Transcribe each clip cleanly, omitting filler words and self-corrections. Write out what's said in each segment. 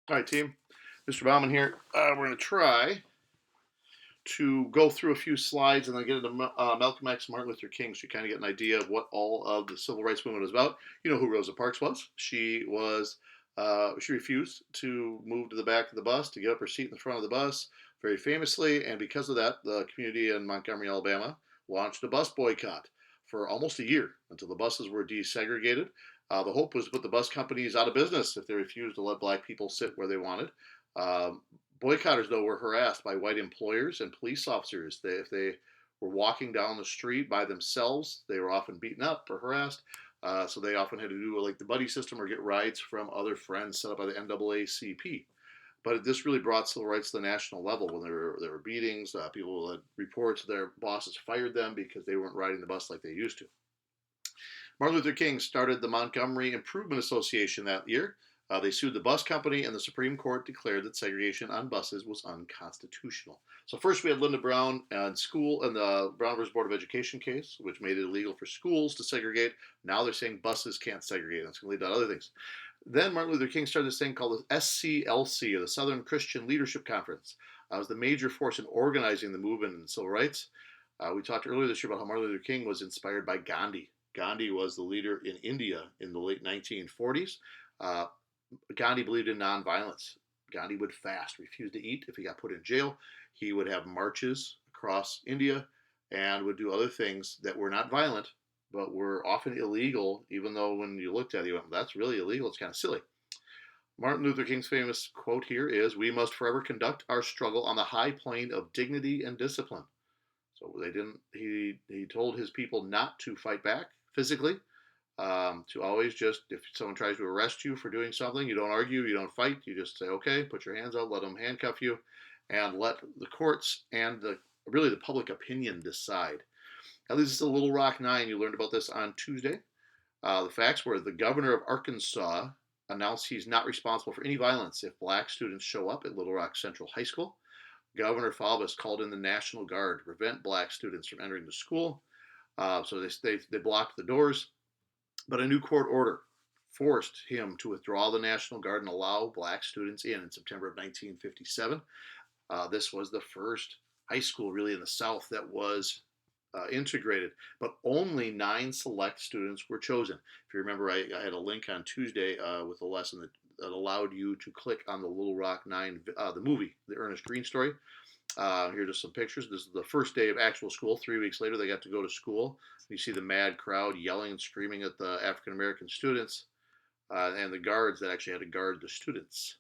All right, team. Mr. Bauman here. We're going to try to go through a few slides and then get into Malcolm X, Martin Luther King, so you kind of get an idea of what all of the civil rights movement was about. You know who Rosa Parks was? She refused to move to the back of the bus to get up her seat in the front of the bus, very famously, and because of that, the community in Montgomery, Alabama, launched a bus boycott for almost a year until the buses were desegregated. The hope was to put the bus companies out of business if they refused to let black people sit where they wanted. Um, Boycotters, though, were harassed by white employers and police officers. If they were walking down the street by themselves, they were often beaten up or harassed. So they often had to do like the buddy system or get rides from other friends set up by the NAACP. But this really brought civil rights to the national level when there were beatings. People had reports their bosses fired them because they weren't riding the bus like they used to. Martin Luther King started the Montgomery Improvement Association that year. They sued the bus company, and the Supreme Court declared that segregation on buses was unconstitutional. So first, we had Linda Brown and school and the Brown versus Board of Education case, which made it illegal for schools to segregate. Now they're saying buses can't segregate. That's going to lead to other things. Then Martin Luther King started this thing called the SCLC, or the Southern Christian Leadership Conference. It was the major force in organizing the movement in civil rights. We talked earlier this year about how Martin Luther King was inspired by Gandhi. Gandhi was the leader in India in the late 1940s. Uh, Gandhi believed in nonviolence. Gandhi would fast, refuse to eat if he got put in jail. He would have marches across India and would do other things that were not violent, but were often illegal, even though when you looked at it, you went, that's really illegal. It's kind of silly. Martin Luther King's famous quote here is, "We must forever conduct our struggle on the high plane of dignity and discipline." So they didn't. He told his people not to fight back physically, to always just, if someone tries to arrest you for doing something, you don't argue, you don't fight, you just say, okay, put your hands out, let them handcuff you, and let the courts and really the public opinion decide. At least it's a Little Rock Nine. You learned about this on Tuesday. The facts were the governor of Arkansas announced he's not responsible for any violence if black students show up at Little Rock Central High School. Governor Faubus called in the National Guard to prevent black students from entering the school. So they blocked the doors. But a new court order forced him to withdraw the National Guard and allow black students in September of 1957. This was the first high school really in the South that was integrated, but only 9 select students were chosen. If you remember, I had a link on Tuesday with a lesson that allowed you to click on the Little Rock Nine, the movie, the Ernest Green story. Here are just some pictures. This is the first day of actual school. 3 weeks later, they got to go to school. You see the mad crowd yelling and screaming at the African American students and the guards that actually had to guard the students.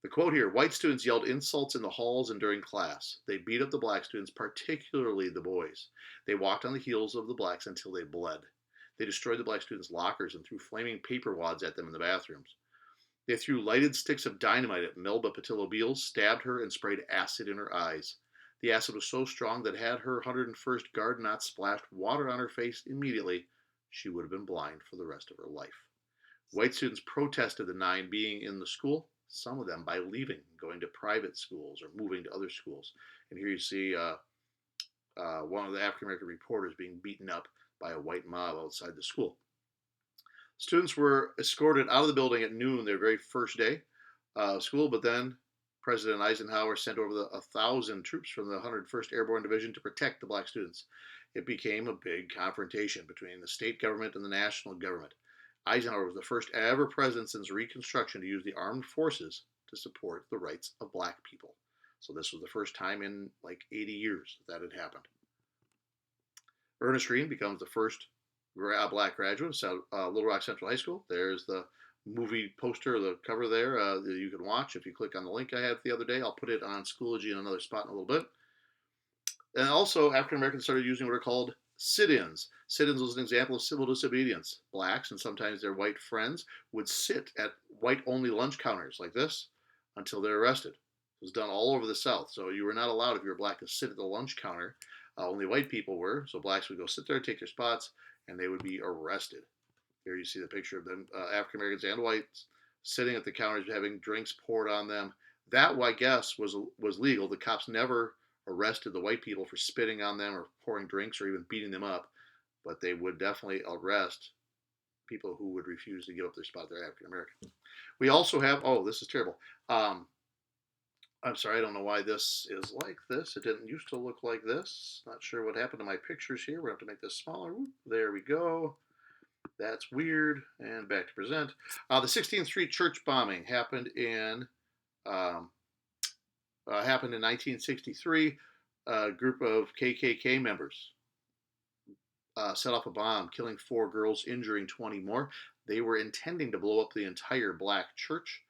The quote here, white students yelled insults in the halls and during class. They beat up the black students, particularly the boys. They walked on the heels of the blacks until they bled. They destroyed the black students' lockers and threw flaming paper wads at them in the bathrooms. They threw lighted sticks of dynamite at Melba Patillo Beals, stabbed her, and sprayed acid in her eyes. The acid was so strong that had her 101st guard not splashed water on her face immediately, she would have been blind for the rest of her life. White students protested the 9 being in the school, some of them by leaving, going to private schools or moving to other schools. And here you see one of the African American reporters being beaten up by a white mob outside the school. Students were escorted out of the building at noon their very first day of school, but then President Eisenhower sent over 1,000 troops from the 101st Airborne Division to protect the black students. It became a big confrontation between the state government and the national government. Eisenhower was the first ever president since Reconstruction to use the armed forces to support the rights of black people. So this was the first time in like 80 years that had happened. Ernest Green becomes the first black graduate of Little Rock Central High School. There's the movie poster, the cover there that you can watch if you click on the link I had the other day. I'll put it on Schoology in another spot in a little bit. And also, African Americans started using what are called sit-ins. Sit-ins was an example of civil disobedience. Blacks and sometimes their white friends would sit at white-only lunch counters like this until they're arrested. It was done all over the South. So you were not allowed, if you were black, to sit at the lunch counter. Only white people were. So blacks would go sit there, take their spots, and they would be arrested. Here you see the picture of them, African Americans and whites, sitting at the counters having drinks poured on them. That, I guess, was legal. The cops never arrested the white people for spitting on them or pouring drinks or even beating them up, but they would definitely arrest people who would refuse to give up their spot. They're African American. We also have, oh, this is terrible. I'm sorry, I don't know why this is like this. It didn't used to look like this. Not sure what happened to my pictures here. We're going to have to make this smaller. There we go. That's weird. And back to present. The 16th Street church bombing um, happened in 1963. A group of KKK members set off a bomb, killing 4 girls, injuring 20 more. They were intending to blow up the entire black church,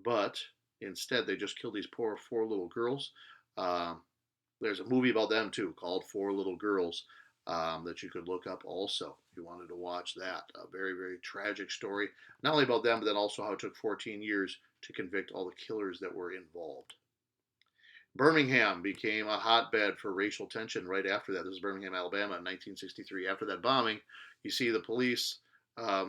but instead they just killed these poor 4 little girls. There's a movie about them too called 4 Little Girls that you could look up also if you wanted to watch that. A very, very tragic story, not only about them, but then also how it took 14 years to convict all the killers that were involved. Birmingham became a hotbed for racial tension right after that. This is Birmingham, Alabama in 1963. After that bombing, you see the police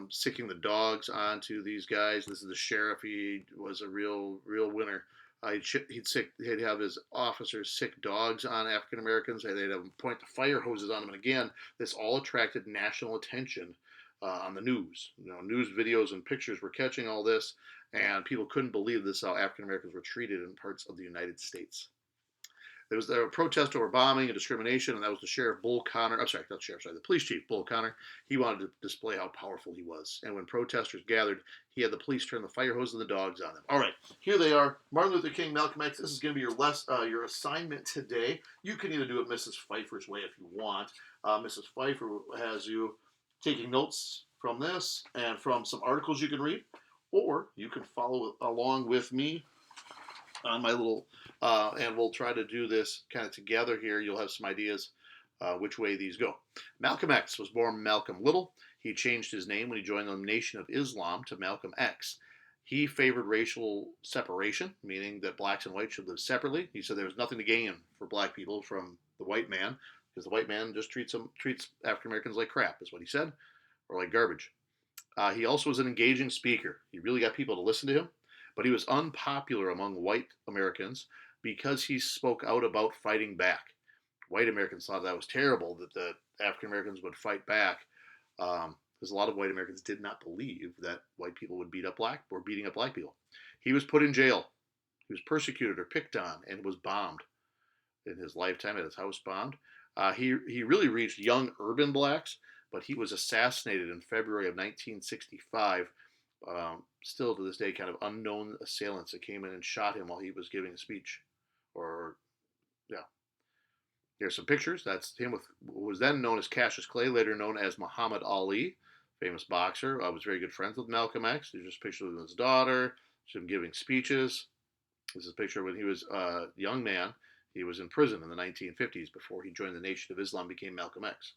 sicking the dogs onto these guys. This is the sheriff. He was a real winner. He'd have his officers sick dogs on African Americans. They'd have them point the fire hoses on them. And again, this all attracted national attention on the news. News videos and pictures were catching all this, and people couldn't believe this how African Americans were treated in parts of the United States. There was a protest over bombing and discrimination, and that was the sheriff, Bull Connor. I'm sorry, not sheriff, sorry, the police chief, Bull Connor. He wanted to display how powerful he was. And when protesters gathered, he had the police turn the fire hose and the dogs on them. All right, here they are. Martin Luther King, Malcolm X. This is going to be your assignment today. You can either do it Mrs. Pfeiffer's way if you want. Mrs. Pfeiffer has you taking notes from this and from some articles you can read, or you can follow along with me on my little, and we'll try to do this kind of together here. You'll have some ideas which way these go. Malcolm X was born Malcolm Little. He changed his name when he joined the Nation of Islam to Malcolm X. He favored racial separation, meaning that blacks and whites should live separately. He said there was nothing to gain for black people from the white man, because the white man just treats African Americans like crap, is what he said, or like garbage. He also was an engaging speaker. He really got people to listen to him. But he was unpopular among white Americans because he spoke out about fighting back. White Americans thought that was terrible, that the African Americans would fight back, because a lot of white Americans did not believe that white people would beating up black people. He was put in jail. He was persecuted or picked on and was bombed in his lifetime, had his house bombed. He really reached young urban blacks, but he was assassinated in February of 1965. Still to this day, kind of unknown assailants that came in and shot him while he was giving a speech. Yeah. Here's some pictures. That's him with what was then known as Cassius Clay, later known as Muhammad Ali, famous boxer. I was very good friends with Malcolm X. There's just pictures of his daughter, him giving speeches. This is a picture when he was a young man. He was in prison in the 1950s before he joined the Nation of Islam, became Malcolm X.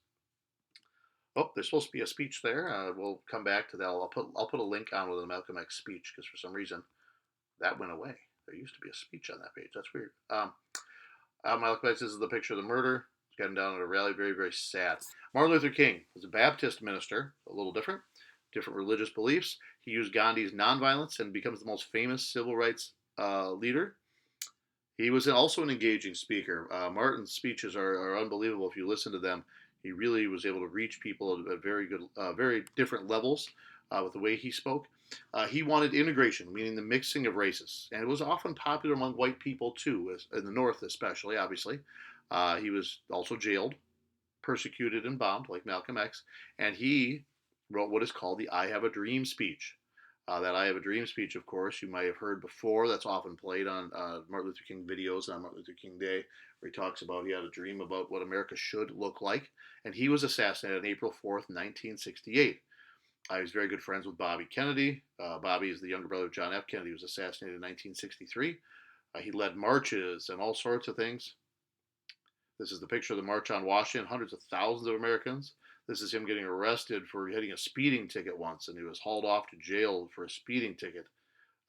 Oh, there's supposed to be a speech there. We'll come back to that. I'll put a link on with the Malcolm X speech because for some reason that went away. There used to be a speech on that page. That's weird. Malcolm X, this is the picture of the murder. He's getting down at a rally. Very, very sad. Martin Luther King was a Baptist minister, a little different religious beliefs. He used Gandhi's nonviolence and becomes the most famous civil rights leader. He was also an engaging speaker. Martin's speeches are unbelievable if you listen to them. He really was able to reach people at very different levels with the way he spoke. He wanted integration, meaning the mixing of races, and it was often popular among white people too, in the North especially, obviously. He was also jailed, persecuted, and bombed like Malcolm X, and he wrote what is called the I Have a Dream speech. That I Have a Dream speech, of course, you might have heard before. That's often played on Martin Luther King videos on Martin Luther King Day, where he talks about he had a dream about what America should look like. And he was assassinated on April 4th, 1968. He was very good friends with Bobby Kennedy. Bobby is the younger brother of John F. Kennedy. He was assassinated in 1963. He led marches and all sorts of things. This is the picture of the March on Washington, hundreds of thousands of Americans. This is him getting arrested for hitting a speeding ticket once, and he was hauled off to jail for a speeding ticket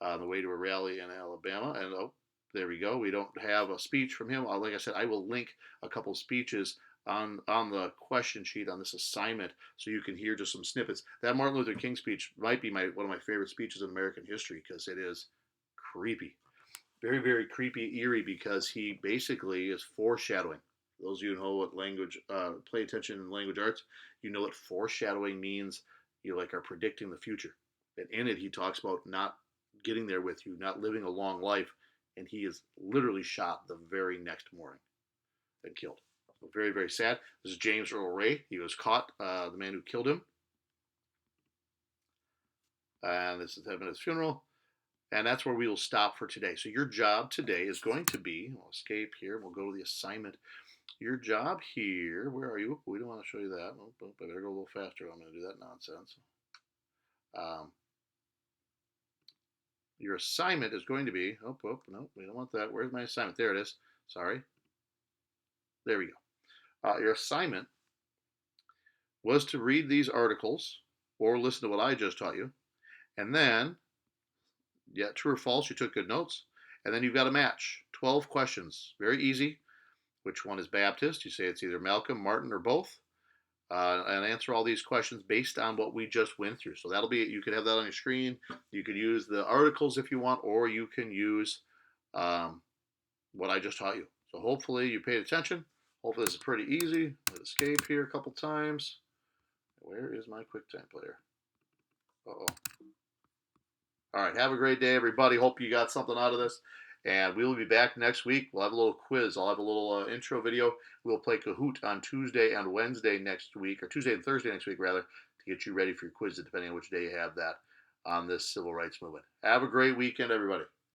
on the way to a rally in Alabama. And there we go. We don't have a speech from him. Like I said, I will link a couple speeches on the question sheet on this assignment so you can hear just some snippets. That Martin Luther King speech might be one of my favorite speeches in American history because it is creepy. Very, very creepy, eerie, because he basically is foreshadowing. Those of you who know what language, play attention in language arts, you know what foreshadowing means you like are predicting the future. And in it, he talks about not getting there with you, not living a long life, and he is literally shot the very next morning and killed. So very, very sad. This is James Earl Ray. He was caught, the man who killed him, and this is him at his funeral. And that's where we will stop for today. So your job today is going to be, we'll escape here, we'll go to the assignment. Your job here, where are you? We don't want to show you that. Oh, I better go a little faster. I'm going to do that nonsense. Your assignment is going to be, no, we don't want that. Where's my assignment? There it is. Sorry. There we go. Your assignment was to read these articles or listen to what I just taught you. And then, yeah, true or false, you took good notes. And then you've got to match 12 questions. Very easy. Which one is Baptist? You say it's either Malcolm, Martin, or both. And answer all these questions based on what we just went through. So that'll be, you could have that on your screen. You could use the articles if you want, or you can use what I just taught you. So hopefully you paid attention. Hopefully this is pretty easy. Let's escape here a couple times. Where is my QuickTime player? Uh-oh. All right, have a great day, everybody. Hope you got something out of this. And we will be back next week. We'll have a little quiz. I'll have a little intro video. We'll play Kahoot on Tuesday and Wednesday next week, or Tuesday and Thursday next week, rather, to get you ready for your quiz, depending on which day you have that on this civil rights movement. Have a great weekend, everybody.